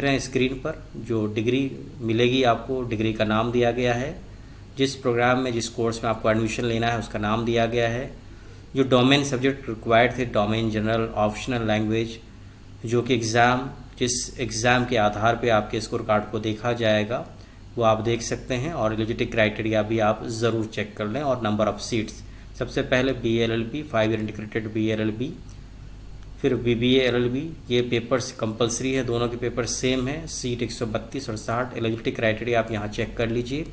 हैं स्क्रीन पर जो डिग्री मिलेगी आपको, डिग्री का नाम दिया गया है, जिस प्रोग्राम में जिस कोर्स में आपको एडमिशन लेना है उसका नाम दिया गया है, जो डोमेन सब्जेक्ट रिक्वायर्ड थे, डोमेन, जनरल, ऑप्शनल, लैंग्वेज, जो कि जिस एग्ज़ाम के आधार पे आपके स्कोर कार्ड को देखा जाएगा वो आप देख सकते हैं। और एलिजिबिलिटी क्राइटेरिया भी आप ज़रूर चेक कर लें, और नंबर ऑफ़ सीट्स। सबसे पहले BA-LLB 5 ईयर इंटीग्रेटेड BA-LLB, फिर BBA-LLB, ये पेपर्स कंपलसरी है, दोनों के पेपर सेम है, सीट 132 और 60। एलिजिबिलिटी क्राइटेरिया आप यहाँ चेक कर लीजिए।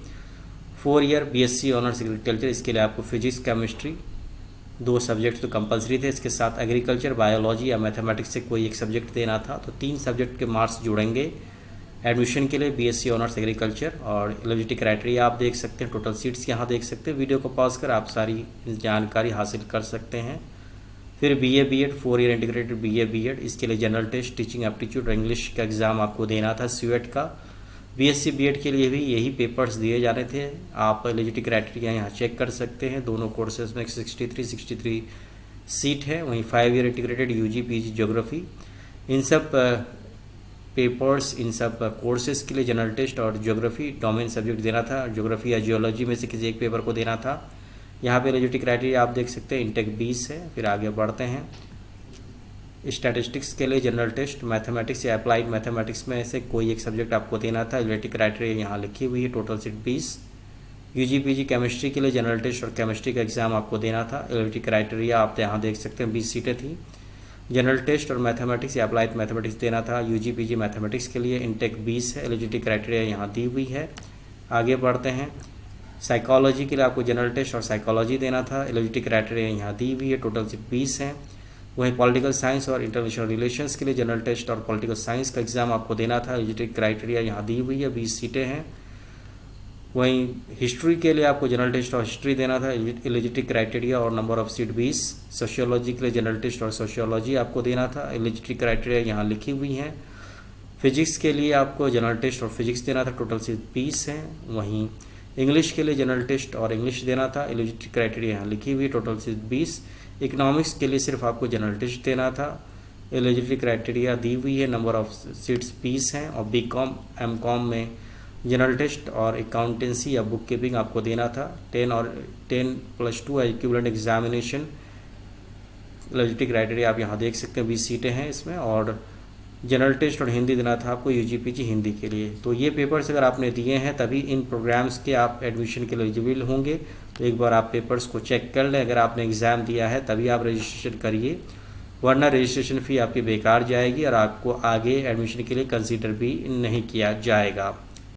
4 ईयर BSc ऑनर्स एग्रीकल्चर, इसके लिए आपको फिजिक्स, केमिस्ट्री 2 सब्जेक्ट तो कंपलसरी थे, इसके साथ एग्रीकल्चर, बायोलॉजी या मैथमेटिक्स से कोई एक सब्जेक्ट देना था, तो 3 सब्जेक्ट के मार्क्स जुड़ेंगे एडमिशन के लिए BSc ऑनर्स एग्रीकल्चर। और एलिजिबिलिटी क्राइटेरिया आप देख सकते हैं, टोटल सीट्स यहाँ देख सकते हैं। वीडियो को पॉज कर आप सारी जानकारी हासिल कर सकते हैं। फिर BA-B.Ed 4 ईयर इंटीग्रेटेड BA-B.Ed, इसके लिए जनरल टेस्ट, टीचिंग एप्टीट्यूड और इंग्लिश का एग्ज़ाम आपको देना था CUET का। BSc-B.Ed के लिए भी यही पेपर्स दिए जाने थे। आप एलिजिबिलिटी क्राइटेरिया यहाँ चेक कर सकते हैं। दोनों कोर्सेज में 63 सीट है। वहीं 5 ईयर इंटीग्रेटेड UG-PG ज्योग्राफी, इन सब पेपर्स, इन सब कोर्सेज के लिए जनरल टेस्ट और ज्योग्राफी डोमेन सब्जेक्ट देना था। ज्योग्राफी या जियोलॉजी में से किसी एक पेपर को देना था। यहाँ पे एलिजिबिलिटी क्राइटेरिया आप देख सकते हैं, इंटेक 20 है। फिर आगे बढ़ते हैं, स्टैटिस्टिक्स के लिए जनरल टेस्ट, मैथमेटिक्स या अप्लाइड मैथमेटिक्स में से कोई एक सब्जेक्ट आपको देना था। एलिजिबिलिटी क्राइटेरिया यहाँ लिखी हुई है, टोटल सीट 20। UG-PG केमिस्ट्री के लिए जनरल टेस्ट और केमिस्ट्री का एग्ज़ाम आपको देना था। एलिजिबिलिटी क्राइटेरिया आप यहाँ देख सकते हैं, 20 सीटें थी। जनरल टेस्ट और मैथमेटिक्स या अप्लाइड मैथमेटिक्स देना था। UG-PG मैथमेटिक्स के लिए इंटेक 20 है। एलिजिबिलिटी क्राइटेरिया यहाँ दी हुई है। आगे बढ़ते हैं, साइकोलॉजी के लिए आपको जनरल टेस्ट और साइकोलॉजी देना था। एलिजिबिलिटी क्राइटेरिया यहाँ दी हुई है, टोटल सीट 20 हैं। वहीं पॉलिटिकल साइंस और इंटरनेशनल रिलेशंस के लिए जनरल टेस्ट और पॉलिटिकल साइंस का एग्ज़ाम आपको देना था। एलिजिबिलिटी क्राइटेरिया यहाँ दी हुई है, 20 सीटें हैं। वहीं हिस्ट्री के लिए आपको जनरल टेस्ट और हिस्ट्री देना था। एलिजिबिलिटी क्राइटेरिया और नंबर ऑफ सीट 20। सोशियोलॉजी के लिए जनरल टेस्ट और सोशियोलॉजी आपको देना था। एलिजिबिलिटी क्राइटेरिया यहाँ लिखी हुई हैं। फिजिक्स के लिए आपको जनरल टेस्ट और फिजिक्स देना था, टोटल सीट 20 हैं। वहीं इंग्लिश के लिए जनरल टेस्ट और इंग्लिश देना था। एलिजिबिलिटी क्राइटेरिया यहाँ लिखी हुई है, टोटल सीट 20। इकोनॉमिक्स के लिए सिर्फ आपको जनरल टेस्ट देना था। एलिजिबिलिटी क्राइटेरिया दी हुई है, नंबर ऑफ सीट्स 20 हैं। और BCom MCom में जनरल टेस्ट और अकाउंटेंसी या बुक कीपिंग आपको देना था। 10+2 इक्विवेलेंट एग्जामिनेशन। एलिजिबिलिटी क्राइटेरिया आप यहाँ देख सकते हैं, 20 सीटें हैं इसमें। और जनरल टेस्ट और हिंदी देना था आपको, UG-PG हिंदी के लिए। तो ये पेपर्स अगर आपने दिए हैं तभी इन प्रोग्राम्स के आप एडमिशन के लिए एलिजिबल होंगे। तो एक बार आप पेपर्स को चेक कर लें। अगर आपने एग्ज़ाम दिया है तभी आप रजिस्ट्रेशन करिए, वरना रजिस्ट्रेशन फ़ी आपकी बेकार जाएगी और आपको आगे एडमिशन के लिए कंसीडर भी नहीं किया जाएगा।